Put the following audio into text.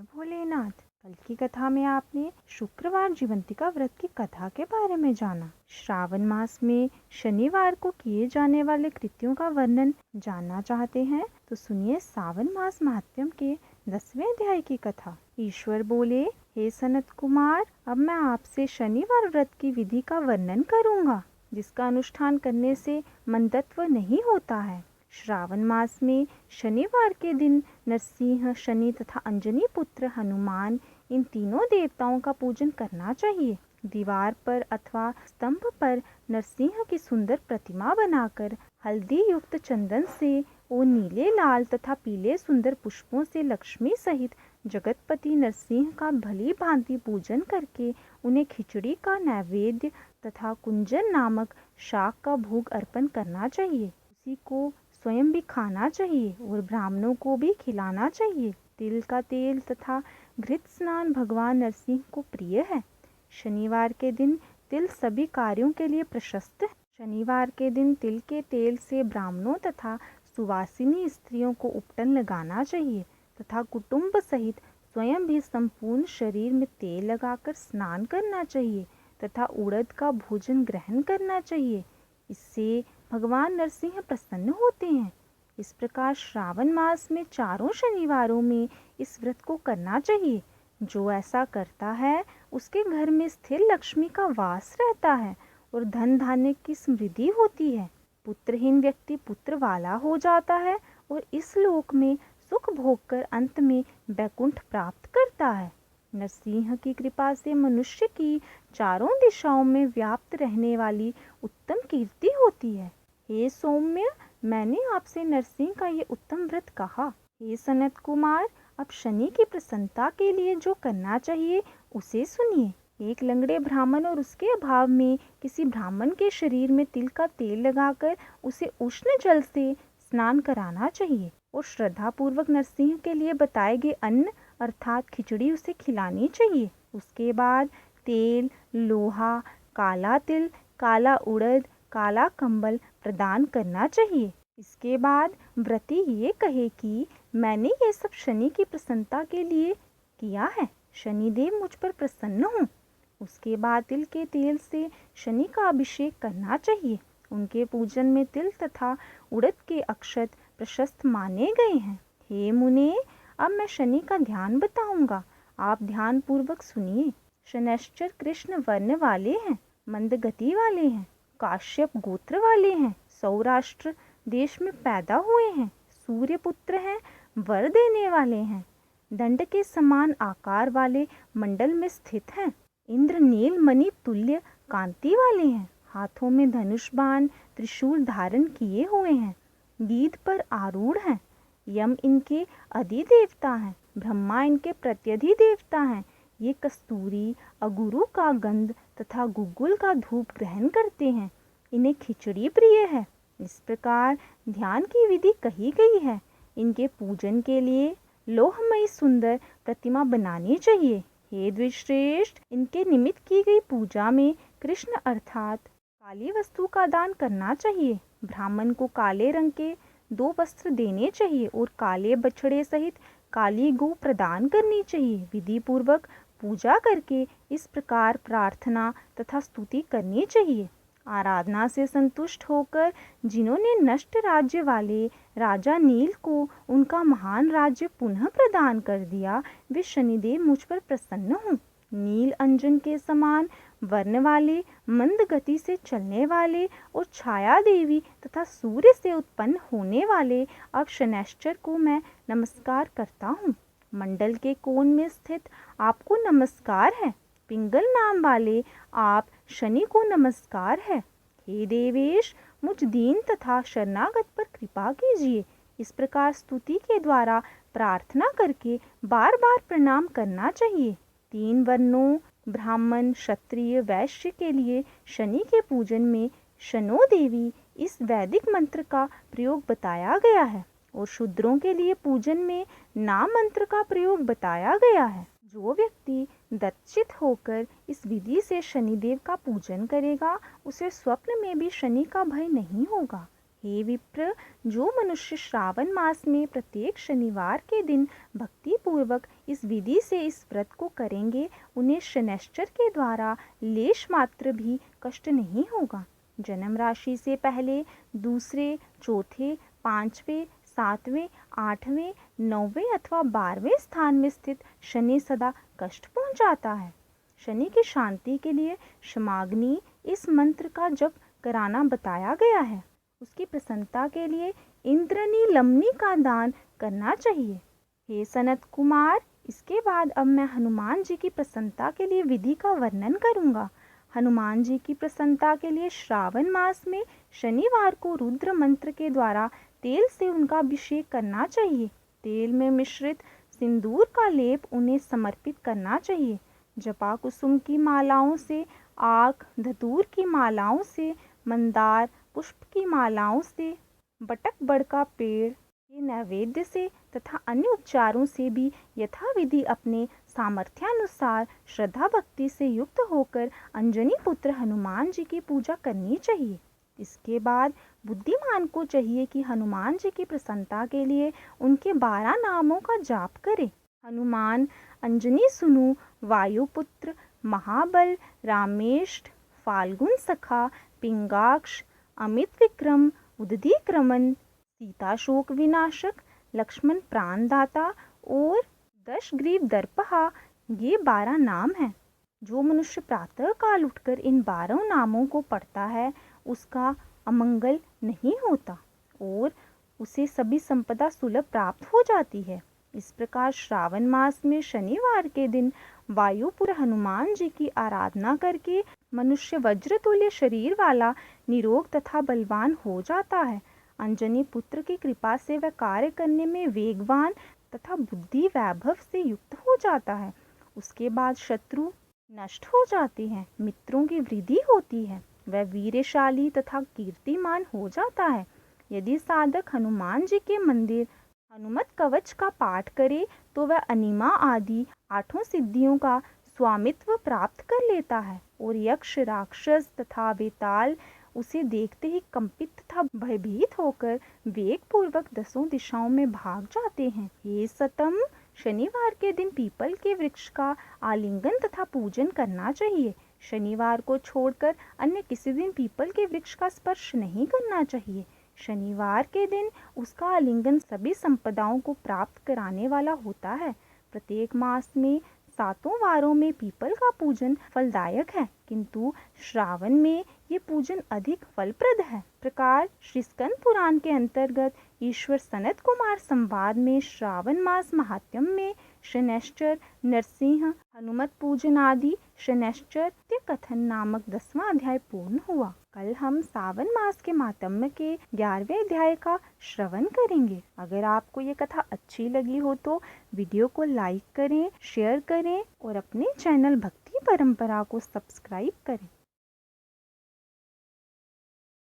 भोलेनाथ। कल की कथा में आपने शुक्रवार जीवंतिका व्रत की कथा के बारे में जाना। श्रावण मास में शनिवार को किए जाने वाले कृत्यों का वर्णन जानना चाहते हैं तो सुनिए सावन मास महात्म्य के 10वें अध्याय की कथा। ईश्वर बोले, हे सनत कुमार, अब मैं आपसे शनिवार व्रत की विधि का वर्णन करूंगा, जिसका अनुष्ठान करने से मंदत्व नहीं होता है। श्रावण मास में शनिवार के दिन नरसिंह, शनि तथा अंजनी पुत्र हनुमान, इन तीनों देवताओं का पूजन करना चाहिए। दीवार पर अथवा स्तंभ पर नरसिंह की सुंदर प्रतिमा बनाकर हल्दी युक्त चंदन से और नीले, लाल तथा पीले सुंदर पुष्पों से लक्ष्मी सहित जगतपति नरसिंह का भली भांति पूजन करके उन्हें खिचड़ी का नैवेद्य तथा कुंजन नामक शाक का भोग अर्पण करना चाहिए। उसी को स्वयं भी खाना चाहिए और ब्राह्मणों को भी खिलाना चाहिए। तिल का तेल तथा घृत स्नान भगवान नरसिंह को प्रिय है। शनिवार के दिन तिल सभी कार्यों के लिए प्रशस्त है। शनिवार के दिन तिल के तेल से ब्राह्मणों तथा सुवासिनी स्त्रियों को उपटन लगाना चाहिए तथा कुटुंब सहित स्वयं भी संपूर्ण शरीर में तेल लगाकर स्नान करना चाहिए तथा उड़द का भोजन ग्रहण करना चाहिए। इससे भगवान नरसिंह प्रसन्न होते हैं। इस प्रकार श्रावण मास में चारों शनिवारों में इस व्रत को करना चाहिए। जो ऐसा करता है उसके घर में स्थिर लक्ष्मी का वास रहता है और धन धान्य की समृद्धि होती है। पुत्रहीन व्यक्ति पुत्र वाला हो जाता है और इस लोक में सुख भोग कर अंत में वैकुंठ प्राप्त करता है। नरसिंह की कृपा से मनुष्य की चारों दिशाओं में व्याप्त रहने वाली उत्तम कीर्ति होती है। हे सौम्य, मैंने आपसे नरसिंह का ये उत्तम व्रत कहा। हे सनत कुमार, अब शनि की प्रसन्नता के लिए जो करना चाहिए उसे सुनिए। एक लंगड़े ब्राह्मण और उसके अभाव में किसी ब्राह्मण के शरीर में तिल का तेल लगाकर उसे उष्ण जल से स्नान कराना चाहिए और श्रद्धा पूर्वक नरसिंह के लिए बताए गए अन्न अर्थात खिचड़ी उसे खिलानी चाहिए। उसके बाद तेल, लोहा, काला तिल, काला उड़द, काला कंबल प्रदान करना चाहिए। इसके बाद व्रती ये कहे कि मैंने ये सब शनि की प्रसन्नता के लिए किया है, शनिदेव मुझ पर प्रसन्न हूँ। उसके बाद तिल के तेल से शनि का अभिषेक करना चाहिए। उनके पूजन में तिल तथा उड़द के अक्षत प्रशस्त माने गए हैं। हे मुने, अब मैं शनि का ध्यान बताऊंगा, आप ध्यान पूर्वक सुनिए। शनैश्चर कृष्ण वर्ण वाले हैं, मंद गति वाले हैं, काश्यप गोत्र वाले हैं, सौराष्ट्र देश में पैदा हुए हैं, सूर्य पुत्र हैं, वर देने वाले हैं, दंड के समान आकार वाले मंडल में स्थित हैं, इंद्र नील मणि तुल्य कांति वाले हैं, हाथों में धनुष बाण त्रिशूल धारण किए हुए हैं, गीध पर आरूढ़ हैं, यम इनके अधिदेवता हैं, ब्रह्मा इनके प्रत्यधि देवता हैं। ये कस्तूरी, अगुरु का गंध तथा गुग्गुल का धूप ग्रहण करते हैं। इन्हें खिचड़ी प्रिय है। इस प्रकार ध्यान की विधि कही गई है। इनके पूजन के लिए लोहमयी सुंदर प्रतिमा बनानी चाहिए। हे द्विश्रेष्ठ, इनके निमित्त की गई पूजा में कृष्ण अर्थात काली वस्तु का दान करना चाहिए। ब्राह्मण को काले रंग के 2 वस्त्र देने चाहिए और काले बछड़े सहित काली गौ प्रदान करनी चाहिए। विधि पूर्वक पूजा करके इस प्रकार प्रार्थना तथा स्तुति करनी चाहिए। आराधना से संतुष्ट होकर जिन्होंने नष्ट राज्य वाले राजा नील को उनका महान राज्य पुनः प्रदान कर दिया, वे शनिदेव मुझ पर प्रसन्न हूँ। नील अंजन के समान वर्ण वाले, मंद गति से चलने वाले और छाया देवी तथा सूर्य से उत्पन्न होने वाले अब शनैश्चर को मैं नमस्कार करता हूँ। मंडल के कोण में स्थित आपको नमस्कार है। पिंगल नाम वाले आप शनि को नमस्कार है। हे देवेश, मुझ दीन तथा शरणागत पर कृपा कीजिए। इस प्रकार स्तुति के द्वारा प्रार्थना करके बार बार प्रणाम करना चाहिए। 3 वर्णों ब्राह्मण, क्षत्रिय, वैश्य के लिए शनि के पूजन में शनो देवी इस वैदिक मंत्र का प्रयोग बताया गया है और शूद्रों के लिए पूजन में नाम मंत्र का प्रयोग बताया गया है। जो व्यक्ति दत्तचित होकर इस विधि से शनिदेव का पूजन करेगा, उसे स्वप्न में भी शनि का भय नहीं होगा। हे विप्र, जो मनुष्य श्रावण मास में प्रत्येक शनिवार के दिन भक्ति पूर्वक इस विधि से इस व्रत को करेंगे, उन्हें शनैश्चर के द्वारा लेश मात्र भी कष्ट नहीं होगा। जन्म राशि से पहले, दूसरे, चौथे, पांचवें, सातवें, आठवें, नौवें अथवा 12वें स्थान में स्थित शनि सदा कष्ट पहुंचाता है। शनि की शांति के लिए क्षमाग्नि इस मंत्र का जप कराना बताया गया है। उसकी प्रसन्नता के लिए इंद्रनी लमनी का दान करना चाहिए। हे सनत कुमार, इसके बाद अब मैं हनुमान जी की प्रसन्नता के लिए विधि का वर्णन करूंगा। हनुमान जी की प्रसन्नता के लिए श्रावण मास में शनिवार को रुद्र मंत्र के द्वारा तेल से उनका अभिषेक करना चाहिए। तेल में मिश्रित सिंदूर का लेप उन्हें समर्पित करना चाहिए। जपा कुसुम की मालाओं से, आक धतूर की मालाओं से, मंदार पुष्प की मालाओं से, बटक बड़ का पेड़ के नैवेद्य से तथा अन्य उपचारों से भी यथाविधि अपने सामर्थ्यानुसार श्रद्धा भक्ति से युक्त होकर अंजनी पुत्र हनुमान जी की पूजा करनी चाहिए। इसके बाद बुद्धिमान को चाहिए कि हनुमान जी की प्रसन्नता के लिए उनके 12 नामों का जाप करे। हनुमान, अंजनी सुनु, वायुपुत्र, महाबल, रामेष्ठ, फाल्गुन सखा, पिंगाक्ष, अमित विक्रम, उदधीक्रमन, सीता शोक विनाशक, लक्ष्मण प्राणदाता और दशग्रीव दर्पहा, ये 12 नाम हैं। जो मनुष्य प्रातः काल उठकर इन 12 नामों को पढ़ता है, उसका अमंगल नहीं होता और उसे सभी संपदा सुलभ प्राप्त हो जाती है। इस प्रकार श्रावण मास में शनिवार के दिन वायुपुत्र हनुमान जी की आराधना करके मनुष्य वज्रतुल्य शरीर वाला, निरोग तथा बलवान हो जाता है। अंजनी पुत्र की कृपा से वह कार्य करने में वेगवान तथा बुद्धि वैभव से युक्त हो जाता है। उसके बाद शत्रु नष्ट हो जाते हैं, मित्रों की वृद्धि होती है, वह वीरशाली तथा कीर्तिमान हो जाता है। यदि साधक हनुमान जी के मंदिर हनुमत कवच का पाठ करे तो वह अनिमा आदि 8 सिद्धियों का स्वामित्व प्राप्त कर लेता है और यक्ष, राक्षस तथा वेताल उसे देखते ही कंपित तथा भयभीत होकर वेग पूर्वक 10 दिशाओं में भाग जाते हैं। हे सतम, शनिवार के दिन पीपल के वृक्ष का आलिंगन तथा पूजन करना चाहिए। शनिवार को छोड़कर अन्य किसी दिन पीपल के वृक्ष का स्पर्श नहीं करना चाहिए। शनिवार के दिन उसका आलिंगन सभी संपदाओं को प्राप्त कराने वाला होता है। प्रत्येक मास में 7 वारों में पीपल का पूजन फलदायक है, किंतु श्रावण में ये पूजन अधिक फलप्रद है। प्रकार श्री स्कंद पुराण के अंतर्गत ईश्वर सनत कुमार संवाद में श्रावण मास महात्म्य में शनैश्चर, नरसिंह, हनुमत पूजन आदि शनैश्चर कथन नामक 10वां अध्याय पूर्ण हुआ। कल हम सावन मास के मातम्य के 11वें अध्याय का श्रवण करेंगे। अगर आपको ये कथा अच्छी लगी हो तो वीडियो को लाइक करें, शेयर करें और अपने चैनल भक्ति परंपरा को सब्सक्राइब करें।